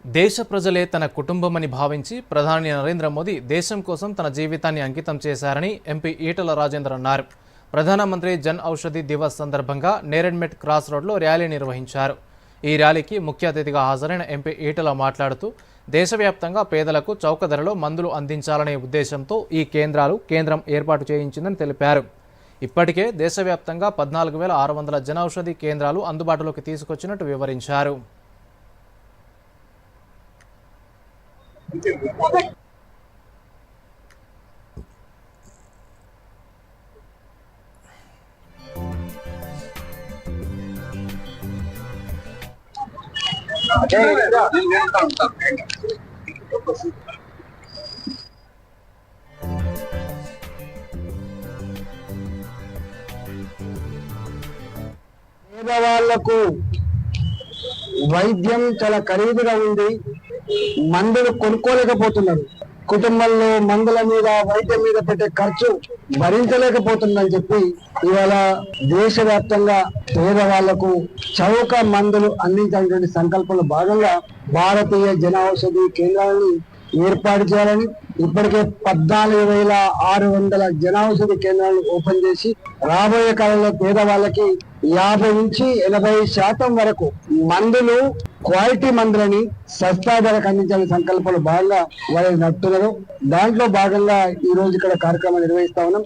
దేశ ప్రజలే తన కుటుంబమని భావించి ప్రధాని నరేంద్ర మోదీ దేశం కోసం తన జీవితాన్ని అంకితం చేశారని ఎంపీ ఈటల రాజేందర్ అన్నారు. ప్రధానమంత్రి జన్ ఔషధి దివస్ సందర్భంగా నేరెడ్మెట్ క్రాస్ రోడ్లో ర్యాలీ నిర్వహించారు. ఈ ర్యాలీకి ముఖ్య అతిథిగా హాజరైన ఎంపీ ఈటల మాట్లాడుతూ దేశవ్యాప్తంగా పేదలకు చౌక ధరలో మందులు అందించాలనే ఉద్దేశంతో ఈ కేంద్రం ఏర్పాటు చేయించిందని తెలిపారు. ఇప్పటికే దేశవ్యాప్తంగా 14,600 జన ఔషధి కేంద్రాలు అందుబాటులోకి తీసుకొచ్చినట్టు వివరించారు. పేదవాళ్లకు వైద్యం చాలా ఖరీదుగా ఉంది. మందులు కొనుక్కోలేకపోతున్నారు. కుటుంబంలో మందుల మీద వైద్యం మీద పెట్టే ఖర్చు భరించలేకపోతుందని చెప్పి ఇవాళ దేశవ్యాప్తంగా పేదవాళ్లకు చౌక మందులు అందించాలనే సంకల్పంలో భాగంగా భారతీయ జన ఔషధి కేంద్రాలను ఏర్పాటు చేయాలని ఇప్పటికే 14,600 జన ఔషధి కేంద్రాలను ఓపెన్ చేసి రాబోయే కాలంలో పేదవాళ్ళకి 50 నుంచి 80% వరకు మందులు క్వాలిటీ మందులని సస్తా ధరకు అందించాలనే సంకల్పంలో భాగంగా వారు నడుపుతున్నారు. దాంట్లో భాగంగా ఈ రోజు ఇక్కడ కార్యక్రమం నిర్వహిస్తా ఉన్నాం.